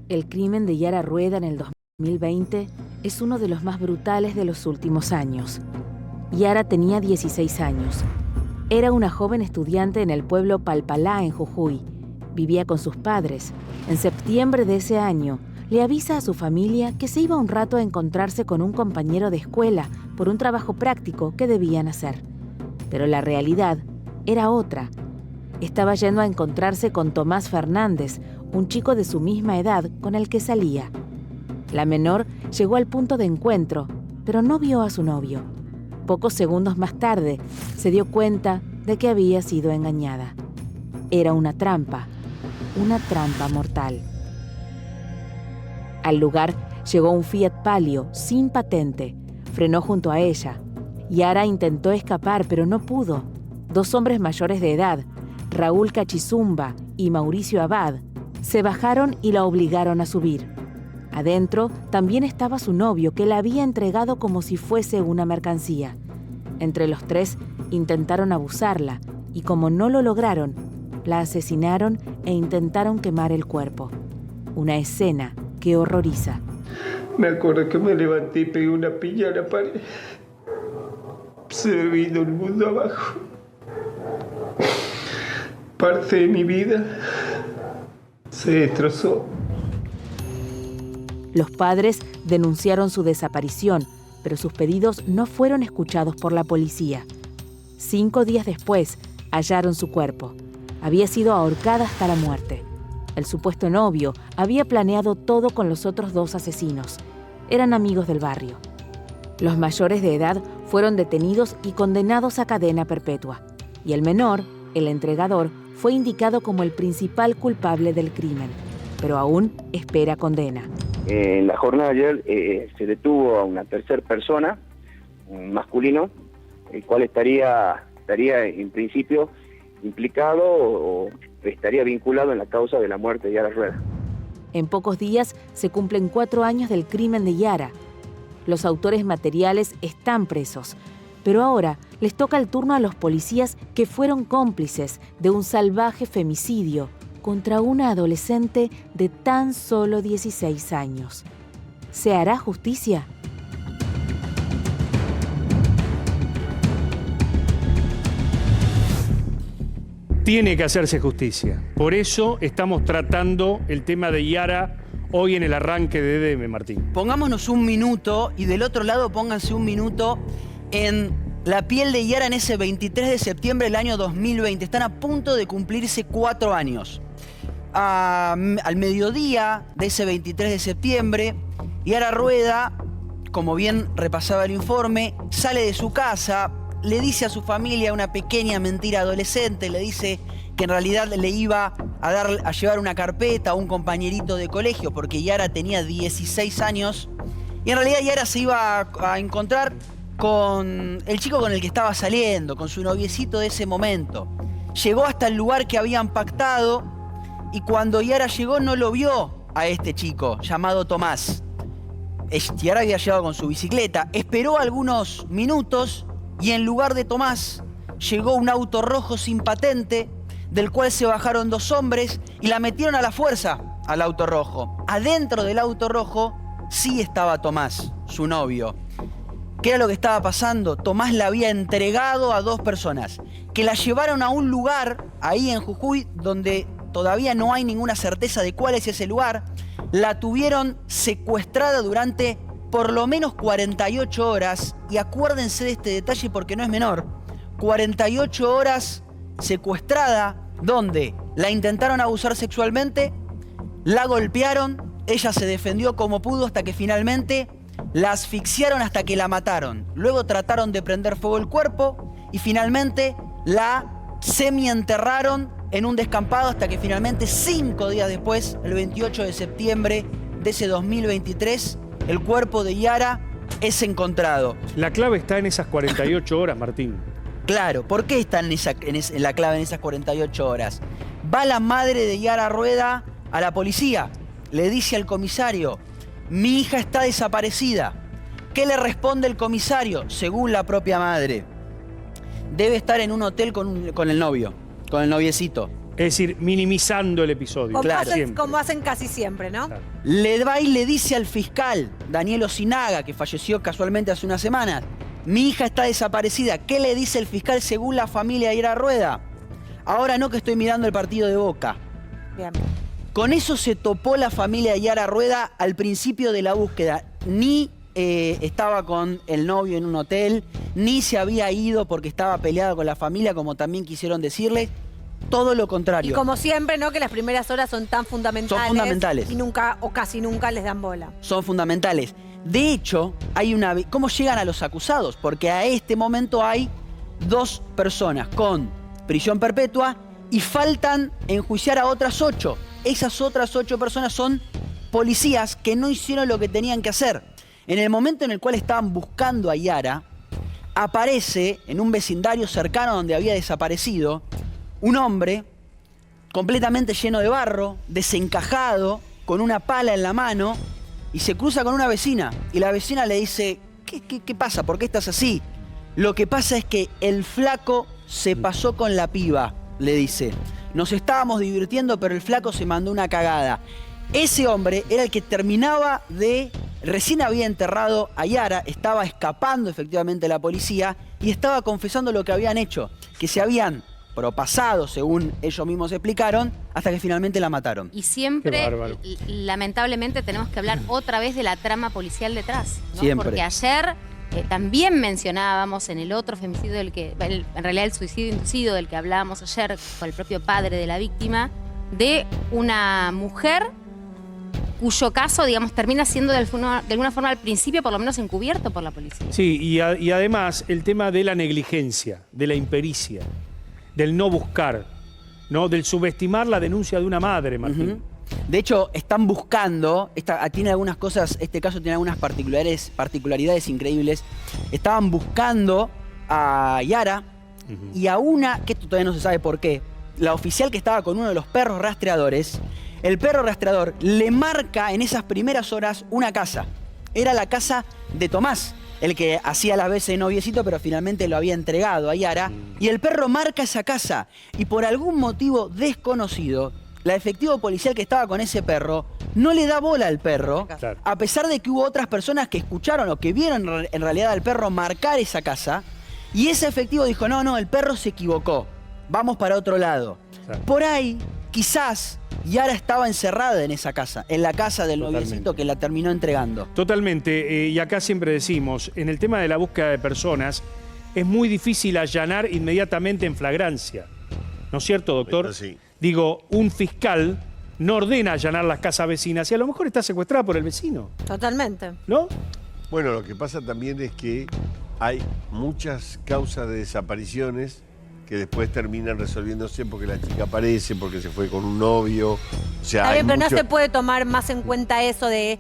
El crimen de Yara Rueda en el 2020 es uno de los más brutales de los últimos años. Yara tenía 16 años. Era una joven estudiante en el pueblo Palpalá, en Jujuy. Vivía con sus padres. En septiembre de ese año, le avisa a su familia que se iba un rato a encontrarse con un compañero de escuela por un trabajo práctico que debían hacer. Pero la realidad era otra. Estaba yendo a encontrarse con Tomás Fernández, un chico de su misma edad con el que salía. La menor llegó al punto de encuentro, pero no vio a su novio. Pocos segundos más tarde, se dio cuenta de que había sido engañada. Era una trampa mortal. Al lugar llegó un Fiat Palio sin patente. Frenó junto a ella. Yara intentó escapar, pero no pudo. Dos hombres mayores de edad, Raúl Cachizumba y Mauricio Abad, se bajaron y la obligaron a subir. Adentro también estaba su novio, que la había entregado como si fuese una mercancía. Entre los tres intentaron abusarla y, como no lo lograron, la asesinaron e intentaron quemar el cuerpo. Una escena que horroriza. Me acuerdo que me levanté y pegué una piña a la pared. Se me vino el mundo abajo. Parte de mi vida se destrozó. Los padres denunciaron su desaparición, pero sus pedidos no fueron escuchados por la policía. 5 días después, hallaron su cuerpo. Había sido ahorcada hasta la muerte. El supuesto novio había planeado todo con los otros 2 asesinos. Eran amigos del barrio. Los mayores de edad fueron detenidos y condenados a cadena perpetua. Y el menor, el entregador, fue indicado como el principal culpable del crimen, pero aún espera condena. En la jornada de ayer se detuvo a una tercera persona, un masculino, el cual estaría en principio implicado o estaría vinculado en la causa de la muerte de Yara Rueda. En pocos días se cumplen 4 años del crimen de Yara. Los autores materiales están presos, pero ahora les toca el turno a los policías que fueron cómplices de un salvaje femicidio contra una adolescente de tan solo 16 años. ¿Se hará justicia? Tiene que hacerse justicia. Por eso estamos tratando el tema de Yara hoy en el arranque de EDM, Martín. Pongámonos un minuto y del otro lado pónganse un minuto en la piel de Yara en ese 23 de septiembre del año 2020. Están a punto de cumplirse 4 años. Al mediodía de ese 23 de septiembre, Yara Rueda, como bien repasaba el informe, sale de su casa, le dice a su familia una pequeña mentira adolescente, le dice que en realidad le iba a llevar una carpeta a un compañerito de colegio porque Yara tenía 16 años y en realidad Yara se iba a encontrar con el chico con el que estaba saliendo, con su noviecito de ese momento. Llegó hasta el lugar que habían pactado y cuando Yara llegó no lo vio a este chico llamado Tomás. Yara había llegado con su bicicleta, esperó algunos minutos y en lugar de Tomás llegó un auto rojo sin patente del cual se bajaron 2 hombres y la metieron a la fuerza al auto rojo. Adentro del auto rojo sí estaba Tomás, su novio. ¿Qué era lo que estaba pasando? Tomás la había entregado a 2 personas que la llevaron a un lugar ahí en Jujuy donde todavía no hay ninguna certeza de cuál es ese lugar. La tuvieron secuestrada durante por lo menos 48 horas. Y acuérdense de este detalle porque no es menor. 48 horas secuestrada, donde la intentaron abusar sexualmente, la golpearon, ella se defendió como pudo hasta que finalmente la asfixiaron hasta que la mataron. Luego trataron de prender fuego el cuerpo y finalmente la semienterraron en un descampado hasta que finalmente 5 días después, el 28 de septiembre de ese 2023, el cuerpo de Yara es encontrado. La clave está en esas 48 horas, Martín. Claro, ¿por qué está en la clave en esas 48 horas? Va la madre de Yara Rueda a la policía, le dice al comisario, mi hija está desaparecida. ¿Qué le responde el comisario? Según la propia madre, debe estar en un hotel con el novio, con el noviecito. Es decir, minimizando el episodio. Como hacen casi siempre, ¿no? Claro. Le va y le dice al fiscal, Daniel Osinaga, que falleció casualmente hace unas semanas, mi hija está desaparecida. ¿Qué le dice el fiscal según la familia de Yara Rueda? Ahora no, que estoy mirando el partido de Boca. Bien. Con eso se topó la familia de Yara Rueda al principio de la búsqueda. Ni estaba con el novio en un hotel, ni se había ido porque estaba peleado con la familia, como también quisieron decirle. Todo lo contrario. Y como siempre, ¿no? Que las primeras horas son tan fundamentales. Son fundamentales. Y nunca, o casi nunca, les dan bola. Son fundamentales. De hecho, hay una... ¿Cómo llegan a los acusados? Porque a este momento hay 2 personas con prisión perpetua y faltan enjuiciar a otras 8. Esas otras 8 personas son policías que no hicieron lo que tenían que hacer. En el momento en el cual estaban buscando a Yara, aparece en un vecindario cercano donde había desaparecido un hombre completamente lleno de barro, desencajado, con una pala en la mano, y se cruza con una vecina. Y la vecina le dice, ¿qué pasa? ¿Por qué estás así? Lo que pasa es que el flaco se pasó con la piba, le dice. Nos estábamos divirtiendo, pero el flaco se mandó una cagada. Ese hombre era el que terminaba de... Recién había enterrado a Yara, estaba escapando efectivamente de la policía y estaba confesando lo que habían hecho, que se habían propasado, según ellos mismos explicaron, hasta que finalmente la mataron. Y siempre, lamentablemente, tenemos que hablar otra vez de la trama policial detrás, ¿no? Siempre. Porque ayer también mencionábamos en el otro femicidio del que, en realidad el suicidio inducido del que hablábamos ayer con el propio padre de la víctima, de una mujer cuyo caso, digamos, termina siendo de alguna forma al principio por lo menos encubierto por la policía. Sí, y además el tema de la negligencia, de la impericia, del no buscar, ¿no? Del subestimar la denuncia de una madre, Martín. De hecho, están buscando, tiene algunas cosas, este caso tiene algunas particularidades increíbles. Estaban buscando a Yara y a una, que esto todavía no se sabe por qué, la oficial que estaba con uno de los perros rastreadores, el perro rastreador le marca en esas primeras horas una casa. Era la casa de Tomás, el que hacía las veces de noviecito, pero finalmente lo había entregado a Yara. Y el perro marca esa casa. Y por algún motivo desconocido, la efectivo policial que estaba con ese perro no le da bola al perro, Claro. a pesar de que hubo otras personas que escucharon o que vieron en realidad al perro marcar esa casa. Y ese efectivo dijo, no, el perro se equivocó. Vamos para otro lado. Claro. Por ahí, quizás, Yara estaba encerrada en esa casa, en la casa del Totalmente. noviecito que la terminó entregando. Totalmente, y acá siempre decimos, en el tema de la búsqueda de personas, es muy difícil allanar inmediatamente en flagrancia. ¿No es cierto, doctor? Sí. Digo, un fiscal no ordena allanar las casas vecinas y a lo mejor está secuestrada por el vecino, Totalmente. ¿no? Bueno, lo que pasa también es que hay muchas causas de desapariciones que después terminan resolviéndose porque la chica aparece, porque se fue con un novio. O sea, Está hay bien, pero mucho... no se puede tomar más en cuenta eso de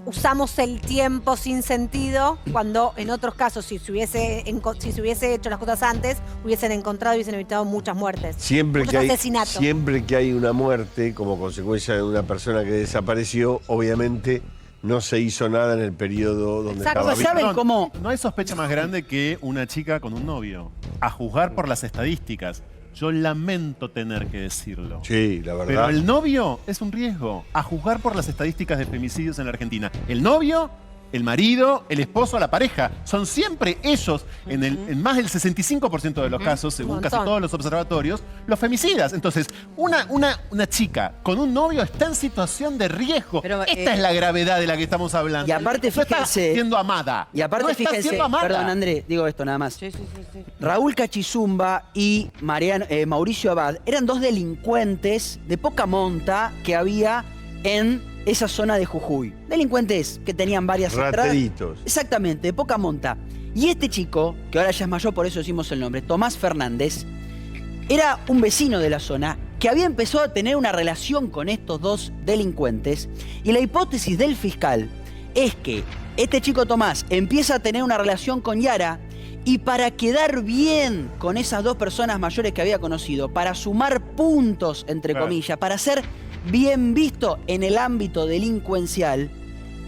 usamos el tiempo sin sentido, cuando en otros casos, si se hubiese hecho las cosas antes, hubiesen encontrado y hubiesen evitado muchas muertes. Siempre muchos que, asesinatos. siempre que hay una muerte como consecuencia de una persona que desapareció, obviamente no se hizo nada en el periodo donde Exacto. estaba viva. ¿Saben cómo? No hay sospecha más grande que una chica con un novio. A juzgar por las estadísticas. Yo lamento tener que decirlo. Sí, la verdad. Pero el novio es un riesgo. A juzgar por las estadísticas de femicidios en la Argentina. El novio, el marido, el esposo, la pareja. Son siempre ellos, en más del 65% de los casos, según casi todos los observatorios, los femicidas. Entonces, una chica con un novio está en situación de riesgo. Pero, Esta es la gravedad de la que estamos hablando. Y aparte, no está fíjense- siendo amada. Y aparte, no está fíjense, siendo amada. perdón, André, digo esto nada más. Raúl Cachizumba y Mauricio Abad eran 2 delincuentes de poca monta que había en esa zona de Jujuy. Delincuentes que tenían varias entradas. Rateritos. Exactamente, de poca monta. Y este chico, que ahora ya es mayor, por eso decimos el nombre, Tomás Fernández, era un vecino de la zona que había empezado a tener una relación con estos 2 delincuentes. Y la hipótesis del fiscal es que este chico Tomás empieza a tener una relación con Yara y para quedar bien con esas 2 personas mayores que había conocido, para sumar puntos, entre comillas, para ser bien visto en el ámbito delincuencial,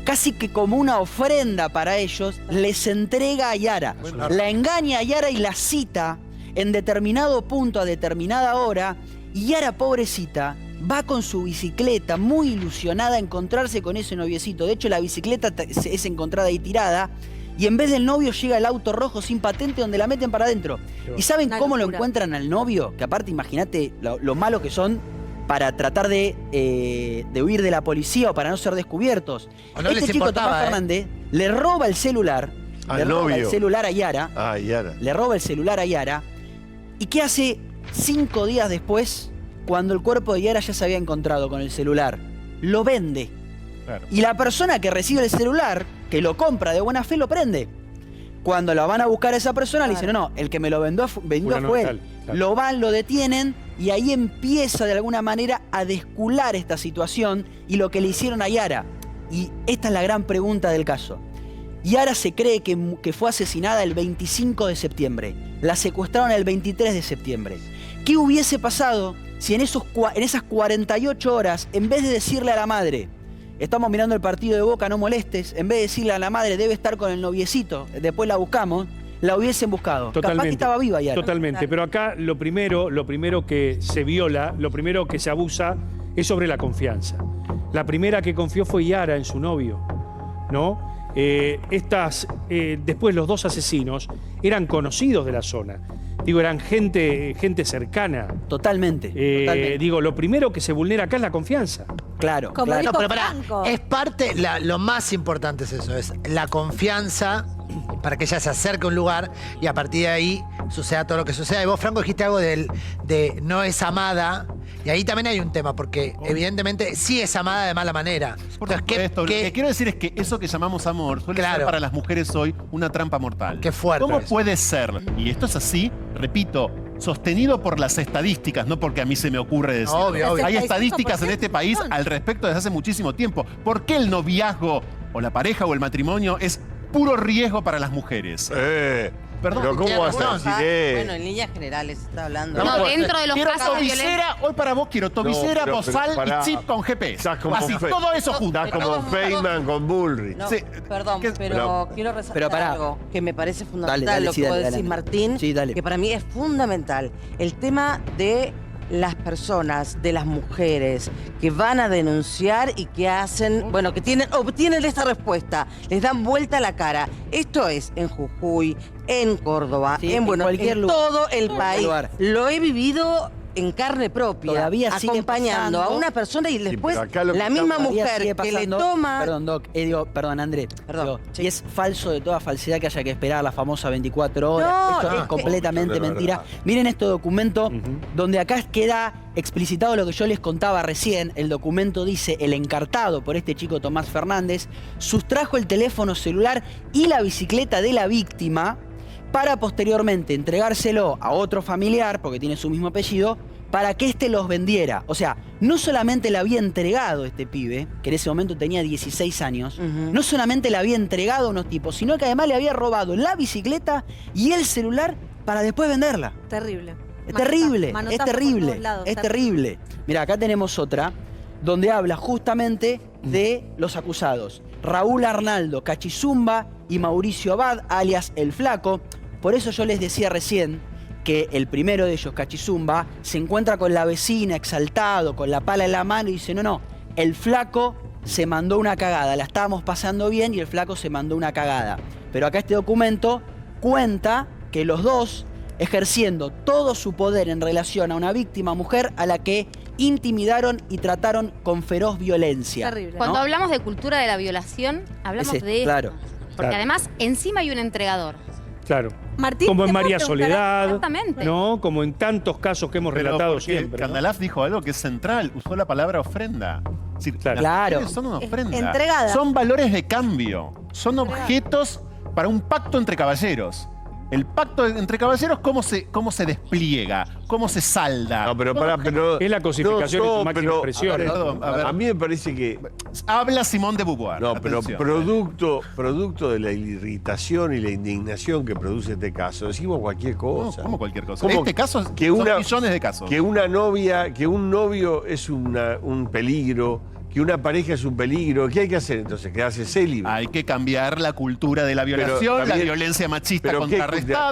casi que como una ofrenda para ellos, les entrega a Yara. La engaña a Yara y la cita en determinado punto a determinada hora Y Yara, pobrecita, va con su bicicleta muy ilusionada a encontrarse con ese noviecito. De hecho, la bicicleta es encontrada ahí tirada. Y en vez del novio llega el auto rojo sin patente donde la meten para adentro. ¿Y saben Una cómo lo locura. encuentran al novio? Que aparte, imagínate lo malo que son para tratar de huir de la policía o para no ser descubiertos. O no Este les chico, importaba, Tomás Fernández, le roba el celular. Al le roba novio. el celular a Yara. Ah, Yara. Le roba el celular a Yara. ¿Y qué hace 5 días después, cuando el cuerpo de Yara ya se había encontrado con el celular? Lo vende. Claro. Y la persona que recibe el celular, que lo compra de buena fe, lo prende. Cuando la van a buscar a esa persona, le dicen, no, el que me lo vendió fue Fulano de él. tal, claro. Lo van, lo detienen y ahí empieza de alguna manera a descular esta situación y lo que le hicieron a Yara. Y esta es la gran pregunta del caso. Yara se cree que fue asesinada el 25 de septiembre. La secuestraron el 23 de septiembre. ¿Qué hubiese pasado si en esas 48 horas, en vez de decirle a la madre, estamos mirando el partido de Boca, no molestes, en vez de decirle a la madre, debe estar con el noviecito, después la buscamos, la hubiesen buscado? Capaz que estaba viva Yara. Totalmente, pero acá lo primero que se viola, lo primero que se abusa es sobre la confianza. La primera que confió fue Yara en su novio, ¿no? Después los dos asesinos eran conocidos de la zona. Digo, eran gente cercana. Totalmente. Digo, lo primero que se vulnera acá es la confianza. Claro, Como claro. dijo No, pero pará, Franco. es parte, lo más importante es eso, es la confianza para que ella se acerque a un lugar y a partir de ahí suceda todo lo que suceda. Y vos, Franco, dijiste algo de no es amada. Y ahí también hay un tema, porque evidentemente sí es amada de mala manera. Por Entonces, supuesto, lo que quiero decir es que eso que llamamos amor suele ser para las mujeres hoy una trampa mortal. Qué fuerte ¿Cómo eso. puede ser? Y esto es así, repito, sostenido por las estadísticas, no porque a mí se me ocurre decirlo. Obvio, obvio. Hay estadísticas en este país son. al respecto desde hace muchísimo tiempo. ¿Por qué el noviazgo o la pareja o el matrimonio es puro riesgo para las mujeres? Perdón, pero ¿cómo vas a decir Bueno, en líneas generales está hablando. No, dentro de los quiero casos de violencia. tobicera, hoy para vos quiero tobicera, pero bozal pará. y chip con GPS. Estás como Así, todo eso junto. Estás como Feynman con Bullrich. No, Sí, perdón, ¿qué- pero quiero resaltar pero pará. algo que me parece fundamental, Dale, lo sí, que vos dale, decís, dale. Martín, Sí, dale. que para mí es fundamental. El tema de las personas, de las mujeres que van a denunciar y que hacen, bueno, que obtienen esta respuesta, les dan vuelta la cara. Esto es en Jujuy, en Córdoba, Sí, en cualquier en lugar. todo el Cualquier país. lugar. Lo he vivido en carne propia, Todavía sigue acompañando pasando. a una persona y después pero acá lo que la misma Todavía mujer sigue que le pasando. toma... Perdón, Doc. Perdón, André. Perdón, Digo, sí. Y es falso de toda falsedad que haya que esperar las famosas 24 horas. No, Esto es es que- completamente Eso no es mentira. verdad. Miren este documento donde acá queda explicitado lo que yo les contaba recién. El documento dice, el encartado por este chico Tomás Fernández sustrajo el teléfono celular y la bicicleta de la víctima para posteriormente entregárselo a otro familiar, porque tiene su mismo apellido, para que éste los vendiera. O sea, no solamente le había entregado este pibe, que en ese momento tenía 16 años, no solamente le había entregado a unos tipos, sino que además le había robado la bicicleta y el celular para después venderla. Terrible. Es terrible, es Manotazo por terrible, todos lados, es terrible. Mira, acá tenemos otra donde habla justamente de los acusados. Raúl Arnaldo Cachizumba y Mauricio Abad, alias El Flaco. Por eso yo les decía recién que el primero de ellos, Cachizumba, se encuentra con la vecina exaltado, con la pala en la mano y dice, no, el Flaco se mandó una cagada, la estábamos pasando bien y el Flaco se mandó una cagada. Pero acá este documento cuenta que los dos, ejerciendo todo su poder en relación a una víctima mujer a la que intimidaron y trataron con feroz violencia. Terrible. Cuando ¿no? hablamos de cultura de la violación, hablamos Ese, de esto. claro. Porque Claro. además, encima hay un entregador. Claro. Martín, Como en ¿te puedo María preguntar Soledad, Exactamente. ¿no? Como en tantos casos que hemos Pero relatado porque siempre. ¿no? Candalaf dijo algo que es central, usó la palabra ofrenda. Es decir, Claro. las Claro. mujeres son una ofrenda. entregada. Son valores de cambio, son objetos para un pacto entre caballeros. El pacto entre caballeros, ¿cómo se despliega? ¿Cómo se salda? No, pero pará, pero. Es la cosificación en su máxima expresión. A ver. A mí me parece que. Habla Simón de Beauvoir. No, pero atención. producto de la irritación y la indignación que produce este caso, decimos cualquier No, cosa. ¿cómo cualquier cosa? ¿Cómo Este caso que son una- millones de casos. Que una novia, que un novio es un peligro, que una pareja es un peligro. ¿Qué hay que hacer entonces? ¿Quedarse célibe? Hay que cambiar la cultura de la violación, la también- violencia machista pero, contrarrestada.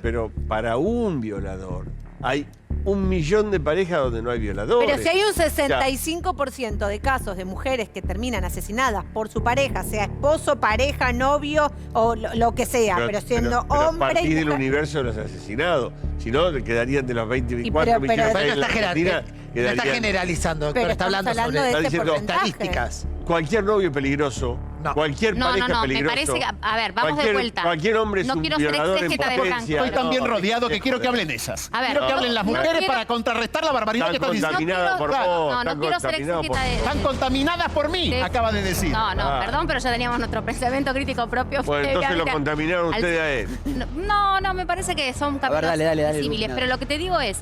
pero para un violador, hay 1 millón de parejas donde no hay violadores. Pero si hay un 65% de casos de mujeres que terminan asesinadas por su pareja, sea esposo, pareja, novio o lo que sea, pero siendo pero hombre a partir y del mujer. universo de los asesinados. Si no, quedarían de los 24 millones de Pero en la Argentina. no está generalizando, doctor, Pero está hablando estamos sobre hablando de este estadísticas. Cualquier novio peligroso, cualquier pareja me peligrosa. parece que, a ver, vamos de vuelta. Cualquier hombre es no un quiero ser violador en exégeta de potencia. Franco. Estoy tan bien rodeado que quiero que hablen ellas. A ver, Quiero que hablen las no mujeres quiero- para contrarrestar la barbaridad que Están estás diciendo. contaminadas por vos. no quiero ser exégeta de... Están contaminadas por mí, de- acaba de decir. No, perdón, pero ya teníamos nuestro pensamiento crítico propio. Bueno, entonces lo contaminaron ustedes a él. No, me parece que son caminos dale, civiles. Lu, Pero lo que te digo es,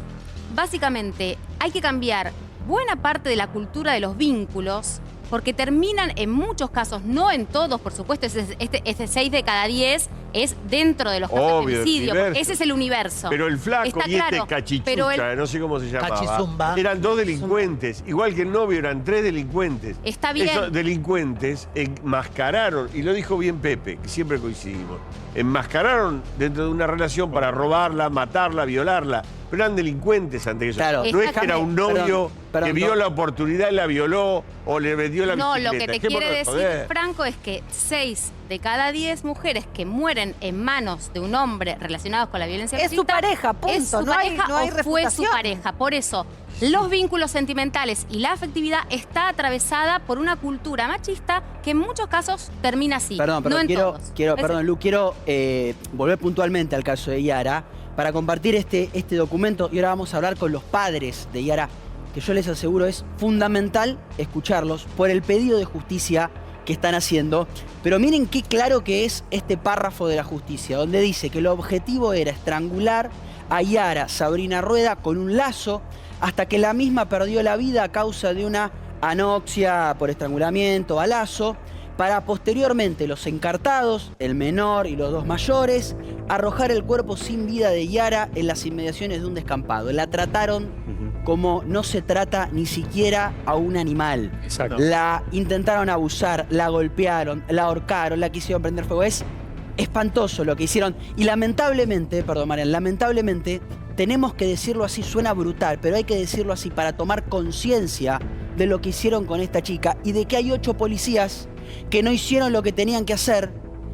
básicamente, hay que cambiar buena parte de la cultura de los vínculos, porque terminan en muchos casos, no en todos, por supuesto, este 6 de cada 10 es dentro de los casos Obvio, de femicidio, el porque ese es el universo. Pero el flaco Está y este claro, cachichucha, pero el- no sé cómo se llamaba, Cachizumba. eran 2 delincuentes. Igual que el novio, eran 3 delincuentes. Está bien. Esos delincuentes enmascararon, y lo dijo bien Pepe, que siempre coincidimos, enmascararon dentro de una relación para robarla, matarla, violarla. Pero eran delincuentes ante eso. Claro. No es que era un novio Perdón, que vio la oportunidad y la violó o le vendió la No, bicicleta. lo que te Dejémonos quiere de decir, joder. Franco, es que 6 de cada 10 mujeres que mueren en manos de un hombre relacionados con la violencia Es su machista, pareja, punto. es su No hay- pareja no hay o fue su refutación. pareja. Por eso, los vínculos sentimentales y la afectividad está atravesada por una cultura machista que en muchos casos termina así. Perdón, no en quiero, todos. perdón, Lu, quiero volver puntualmente al caso de Yara para compartir este documento, y ahora vamos a hablar con los padres de Yara, que yo les aseguro es fundamental escucharlos por el pedido de justicia que están haciendo. Pero miren qué claro que es este párrafo de la justicia, donde dice que el objetivo era estrangular a Yara Sabrina Rueda con un lazo hasta que la misma perdió la vida a causa de una anoxia por estrangulamiento a lazo, para posteriormente los encartados, el menor y los 2 mayores, arrojar el cuerpo sin vida de Yara en las inmediaciones de un descampado. La trataron como no se trata ni siquiera a un animal. Exacto. La intentaron abusar, la golpearon, la ahorcaron, la quisieron prender fuego. Es espantoso lo que hicieron. Y lamentablemente, perdón Marian, lamentablemente tenemos que decirlo así, suena brutal, pero hay que decirlo así para tomar conciencia de lo que hicieron con esta chica y de que hay 8 policías que no hicieron lo que tenían que hacer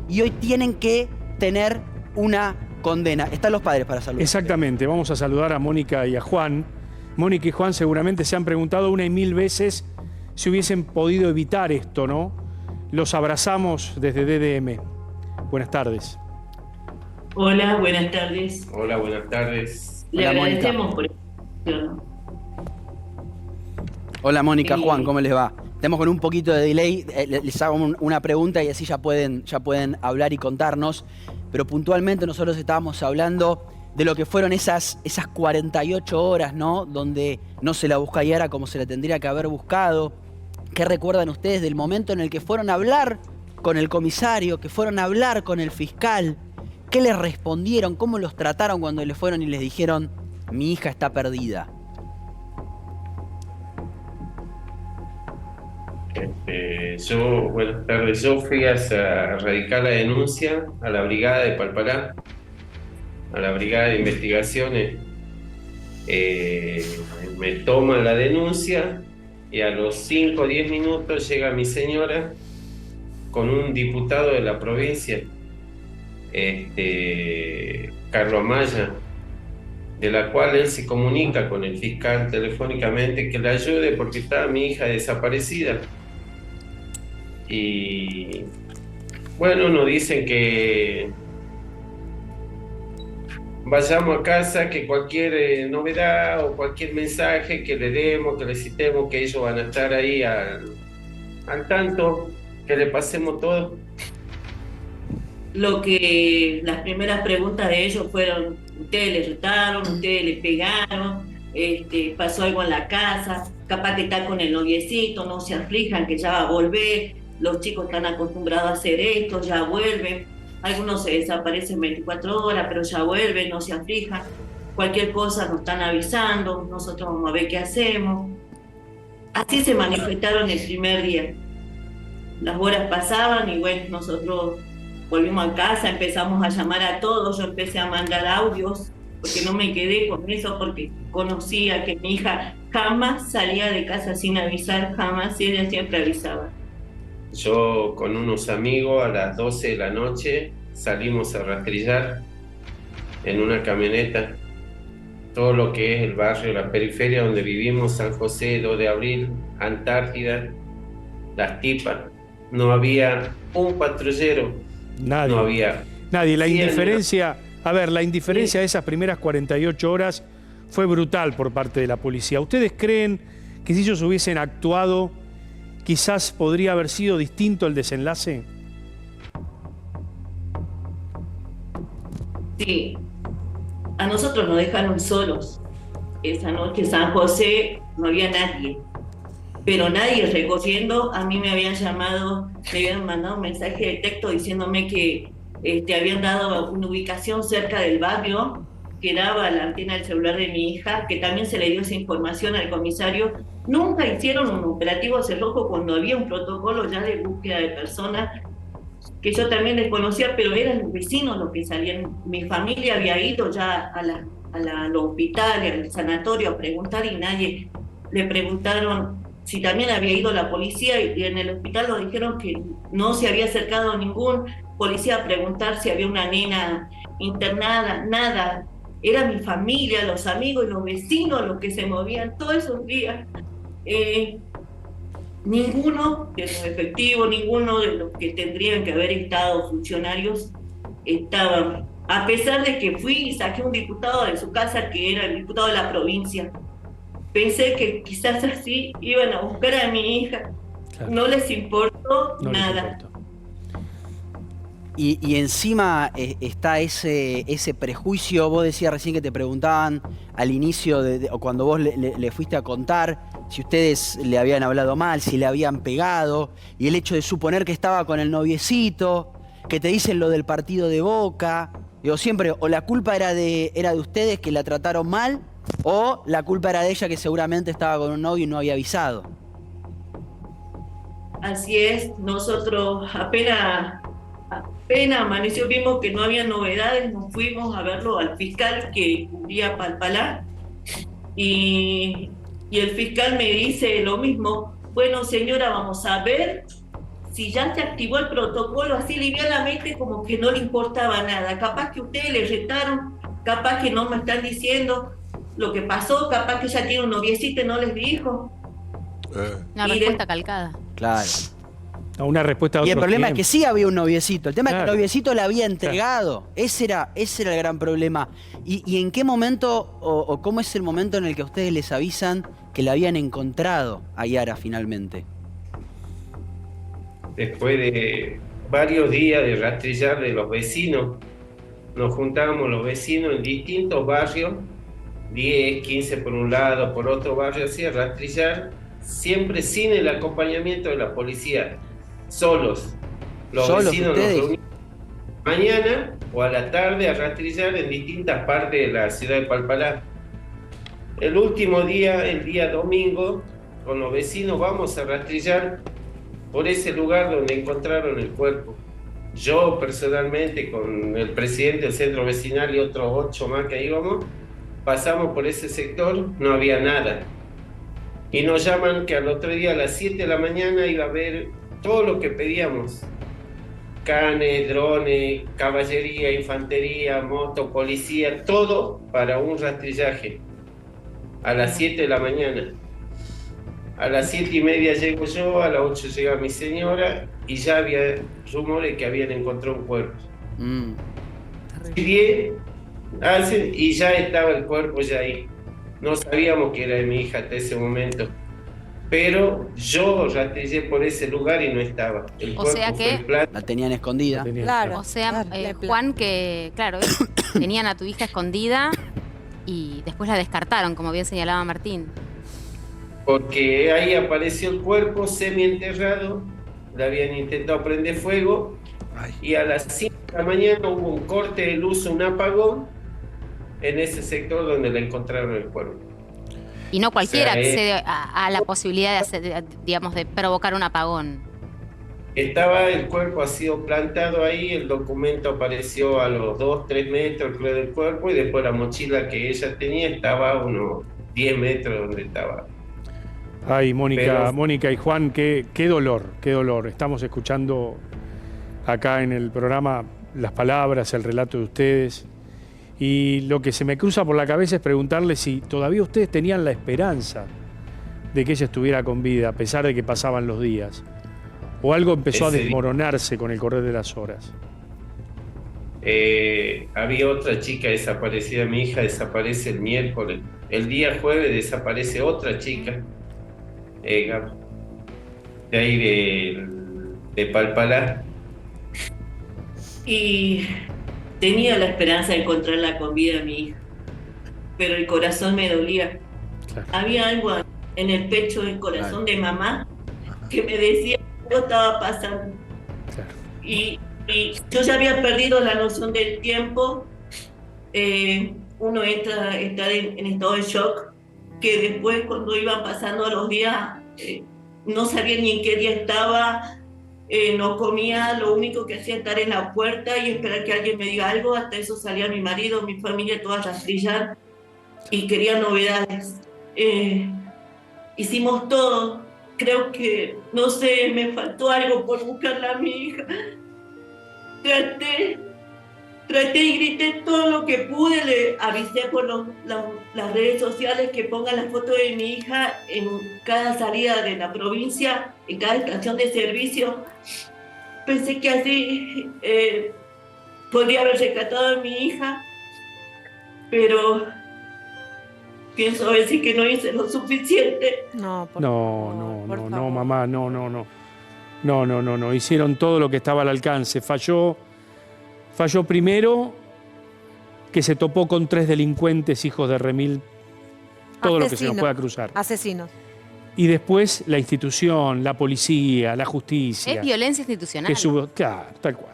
y hoy tienen que tener una condena. Están los padres para saludar. Exactamente, vamos a saludar a Mónica y a Juan. Mónica y Juan seguramente se han preguntado 1 y 1000 veces si hubiesen podido evitar esto, ¿no? Los abrazamos desde DDM. Buenas tardes. Hola, buenas tardes. Hola, buenas tardes. Le Hola, Mónica. agradecemos por esta Hola Mónica, Juan, ¿cómo les va? Estamos con un poquito de delay, les hago una pregunta y así ya pueden hablar y contarnos, pero puntualmente nosotros estábamos hablando de lo que fueron esas 48 horas, ¿no? Donde no se la busca a Yara como se la tendría que haber buscado. ¿Qué recuerdan ustedes del momento en el que fueron a hablar con el comisario, que fueron a hablar con el fiscal? ¿Qué les respondieron? ¿Cómo los trataron cuando le fueron y les dijeron, mi hija está perdida? Buenas tardes. Yo fui a radicar la denuncia a la brigada de Palpalá, a la brigada de investigaciones. Me toman la denuncia y a los 5 o 10 minutos llega mi señora con un diputado de la provincia, Carlos Amaya, de la cual él se comunica con el fiscal telefónicamente que le ayude porque está mi hija desaparecida. Y bueno, nos dicen que vayamos a casa, que cualquier novedad o cualquier mensaje que le demos, que le citemos, que ellos van a estar ahí al tanto, que le pasemos todo. Lo que las primeras preguntas de ellos fueron, ustedes le retaron, ustedes le pegaron, pasó algo en la casa, capaz que está con el noviecito, no se aflijan que ya va a volver, los chicos están acostumbrados a hacer esto, ya vuelven, algunos se desaparecen 24 horas, pero ya vuelven, no se aflijan, cualquier cosa nos están avisando, nosotros vamos a ver qué hacemos. Así se manifestaron el primer día. Las horas pasaban y bueno, nosotros volvimos a casa, empezamos a llamar a todos, yo empecé a mandar audios porque no me quedé con eso, porque conocía que mi hija jamás salía de casa sin avisar, jamás, y ella siempre avisaba. Yo con unos amigos a las 12 de la noche salimos a rastrillar en una camioneta todo lo que es el barrio, la periferia donde vivimos, San José, 2 de Abril, Antártida, Las Tipas. No había un patrullero, Nadie. no había. Nadie. La 100. indiferencia, a ver, la indiferencia de esas primeras 48 horas fue brutal por parte de la policía. ¿Ustedes creen que si ellos hubiesen actuado, quizás podría haber sido distinto el desenlace? Sí, a nosotros nos dejaron solos. Esa noche en San José no había nadie, pero nadie recogiendo. A mí me habían llamado, me habían mandado un mensaje de texto diciéndome que habían dado una ubicación cerca del barrio que daba la antena del celular de mi hija, que también se le dio esa información al comisario. Nunca hicieron un operativo cerrojo cuando había un protocolo ya de búsqueda de personas que yo también desconocía, pero eran los vecinos los que salían. Mi familia había ido ya al hospital, al sanatorio a preguntar, y nadie. Le preguntaron si también había ido la policía, y en el hospital nos dijeron que no se había acercado ningún policía a preguntar si había una nena internada, nada. Era mi familia, los amigos y los vecinos los que se movían todos esos días. Ninguno de los efectivos, ninguno de los que tendrían que haber estado funcionarios estaban. A pesar de que fui y saqué un diputado de su casa, que era el diputado de la provincia. Pensé que quizás así iban a buscar a mi hija. Claro. No les importó nada. Y encima está ese prejuicio. Vos decías recién que te preguntaban al inicio, o cuando vos le fuiste a contar, si ustedes le habían hablado mal, si le habían pegado, y el hecho de suponer que estaba con el noviecito, que te dicen lo del partido de Boca. Digo, siempre, o la culpa era de ustedes que la trataron mal, o la culpa era de ella que seguramente estaba con un novio y no había avisado. Así es, nosotros apenas amaneció, vimos que no había novedades, nos fuimos a verlo al fiscal que cubría Palpalá, y el fiscal me dice lo mismo: bueno, señora, vamos a ver si ya se activó el protocolo, así livianamente, como que no le importaba nada. Capaz que ustedes le retaron, capaz que no me están diciendo lo que pasó, capaz que ella tiene un noviecito y no les dijo. Una respuesta calcada. Claro. Una respuesta de y el problema tiempos. es que sí había un noviecito. El tema es que el noviecito la había entregado. Claro. Ese era el gran problema. ¿Y en qué momento, o cómo es el momento en el que a ustedes les avisan que la habían encontrado a Yara finalmente? Después de varios días de rastrillar de los vecinos, nos juntábamos los vecinos en distintos barrios, 10, 15 por un lado, por otro barrio, así a rastrillar, siempre sin el acompañamiento de la policía. Solos. Los vecinos nos reuníamos mañana o a la tarde a rastrillar en distintas partes de la ciudad de Palpalá. El último día, el día domingo, con los vecinos vamos a rastrillar por ese lugar donde encontraron el cuerpo. Yo personalmente, con el presidente del centro vecinal y otros 8 más que íbamos, pasamos por ese sector, no había nada. Y nos llaman que al otro día a las 7 de la mañana iba a haber todo lo que pedíamos: canes, drones, caballería, infantería, moto, policía, todo para un rastrillaje. A las 7 de la mañana. A las 7:30 llego yo, a las 8 llega mi señora, y ya había rumores que habían encontrado un cuerpo. Y ya estaba el cuerpo ya ahí. No sabíamos que era de mi hija hasta ese momento. Pero yo rastrillé por ese lugar y no estaba. El o sea que la tenían escondida. Claro. O sea, Juan, que claro, tenían a tu hija escondida y después la descartaron, como bien señalaba Martín. Porque ahí apareció el cuerpo semienterrado, le habían intentado prender fuego. Y a las 5 de la mañana hubo un corte de luz, un apagón en ese sector donde la encontraron el cuerpo. Y no cualquiera accede a la posibilidad de hacer, digamos, de provocar un apagón. El cuerpo ha sido plantado ahí, el documento apareció a los 2-3 metros creo del cuerpo, y después la mochila que ella tenía estaba a unos 10 metros donde estaba. Ay, Mónica, Pero- Mónica y Juan, qué dolor, qué dolor. Estamos escuchando acá en el programa las palabras, el relato de ustedes. Y lo que se me cruza por la cabeza es preguntarle si todavía ustedes tenían la esperanza de que ella estuviera con vida, a pesar de que pasaban los días. O algo empezó a Ese día- desmoronarse con el correr de las horas. Había otra chica desaparecida, mi hija desaparece el miércoles. El día jueves desaparece otra chica, de ahí de Palpalá. Y tenía la esperanza de encontrarla con vida a mi hija, pero el corazón me dolía. Claro. Había algo en el pecho del corazón de mamá que me decía que algo estaba pasando. Claro. Y yo ya había perdido la noción del tiempo. Uno está en estado de shock, que después cuando iban pasando los días no sabía ni en qué día estaba, no comía, lo único que hacía estar en la puerta y esperar que alguien me diga algo. Hasta eso salía mi marido, mi familia, todas a rastrillar y querían novedades. Hicimos todo. Creo que, no sé, me faltó algo por buscarla a mi hija. Traté y grité todo lo que pude, le avisé por las redes sociales que pongan la foto de mi hija en cada salida de la provincia, en cada estación de servicio. Pensé que así podría haber rescatado a mi hija, pero pienso decir que no hice lo suficiente. No, por No, favor, por no, favor. mamá, no. Hicieron todo lo que estaba al alcance. Falló primero que se topó con 3 delincuentes hijos de remil, todo lo que se nos Asesinos. pueda cruzar. Asesinos. Y después la institución, la policía, la justicia. Es violencia institucional. Claro, tal cual.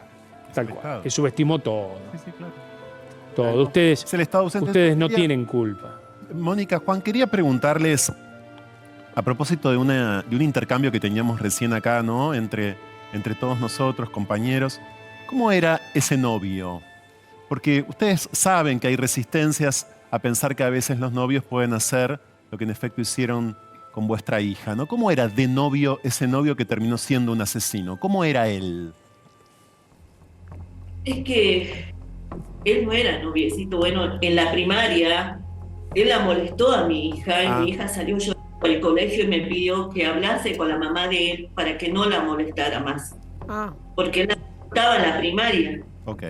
Estado. Que subestimó todo. Sí, claro. Todo. Ustedes, Es el Estado ausente. ustedes no Quería- tienen culpa. Mónica, Juan, quería preguntarles, a propósito de un intercambio que teníamos recién acá, ¿no? Entre todos nosotros, compañeros, ¿cómo era ese novio? Porque ustedes saben que hay resistencias a pensar que a veces los novios pueden hacer lo que en efecto hicieron con vuestra hija, ¿no? ¿Cómo era de novio ese novio que terminó siendo un asesino? ¿Cómo era él? Es que él no era noviecito. Bueno, en la primaria, él la molestó a mi hija, y mi hija salió llorando del colegio y me pidió que hablase con la mamá de él para que no la molestara más. Ah, Porque él estaba en la primaria. Ok,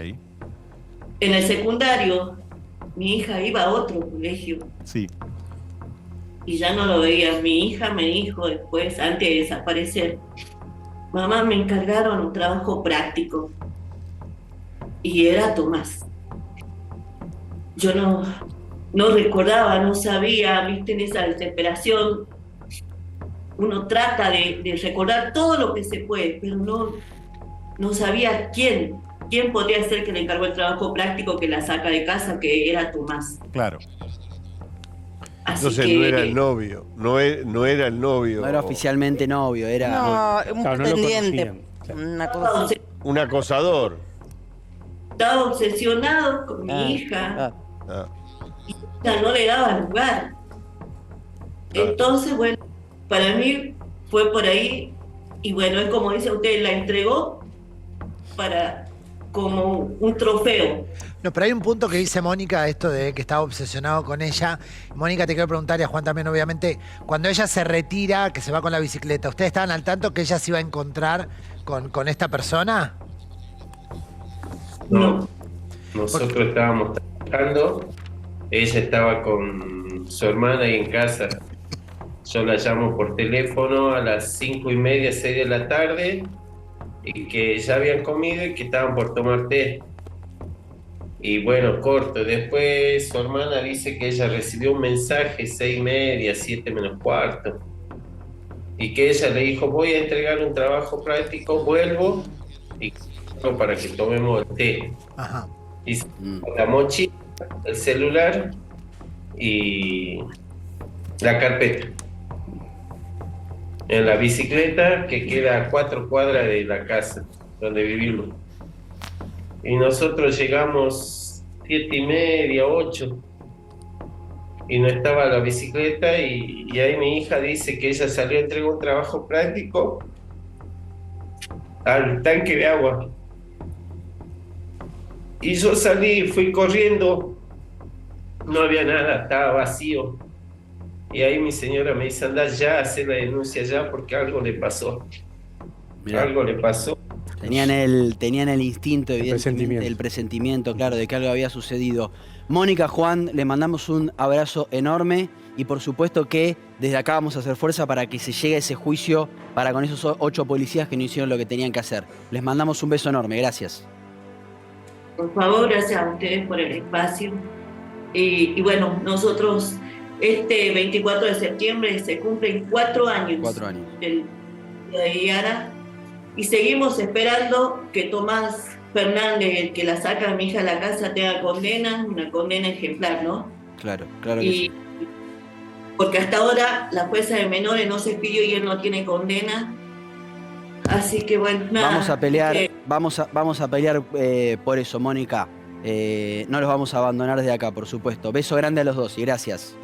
En el secundario, mi hija iba a otro colegio sí. y ya no lo veía. Mi hija me dijo después, antes de desaparecer, mamá, me encargaron un trabajo práctico. Y era Tomás. Yo no recordaba, no sabía, viste, en esa desesperación. Uno trata de recordar todo lo que se puede, pero no sabía quién podría ser que le encargó el trabajo práctico que la saca de casa, que era Tomás. Claro. Así Entonces que, no era el novio, no era el novio. No era oficialmente novio, era... No, un Claro, no lo pretendiente. conocían, claro. Una cosa así. Un acosador. estaba obsesionado con mi Ah, hija. Ah, Ya no le daba lugar. Entonces, bueno, para mí fue por ahí, y bueno, es como dice usted, la entregó como un trofeo. No, pero hay un punto que dice Mónica, esto de que estaba obsesionado con ella. Mónica, te quiero preguntar, y a Juan también, obviamente, cuando ella se retira, que se va con la bicicleta, ¿ustedes estaban al tanto que ella se iba a encontrar con esta persona? No, nosotros estábamos trabajando, ella estaba con su hermana ahí en casa. Yo la llamo por teléfono a las 5:30, 6 de la tarde, y que ya habían comido y que estaban por tomar té. Y bueno, corto. Después su hermana dice que ella recibió un mensaje 6:30, 7 menos cuarto, y que ella le dijo: voy a entregar un trabajo práctico, vuelvo y para que tomemos el té. Ajá. Y la mochila, el celular y la carpeta. en la bicicleta que queda a 4 cuadras de la casa donde vivimos. Y nosotros llegamos 7:30, 8, y no estaba la bicicleta, y ahí mi hija dice que ella salió a entregar un trabajo práctico al tanque de agua. Y yo salí, fui corriendo, no había nada, estaba vacío. Y ahí mi señora me dice, anda ya, hacer la denuncia ya, porque algo le pasó. Mirá. Algo le pasó. Tenían el instinto, evidentemente, el presentimiento, claro, de que algo había sucedido. Mónica, Juan, le mandamos un abrazo enorme y por supuesto que desde acá vamos a hacer fuerza para que se llegue a ese juicio para con esos 8 policías que no hicieron lo que tenían que hacer. Les mandamos un beso enorme, gracias. Por favor, gracias a ustedes por el espacio. Y bueno, nosotros este 24 de septiembre se cumplen 4 años. 4 años. Del día de Yara. Y seguimos esperando que Tomás Fernández, el que la saca a mi hija a la casa, tenga condena, una condena ejemplar, ¿no? Claro, claro que Y sí. porque hasta ahora la jueza de menores no se pidió y él no tiene condena. Así que bueno, nada. Vamos a pelear, vamos a pelear por eso, Mónica. No los vamos a abandonar desde acá, por supuesto. Beso grande a los dos y gracias.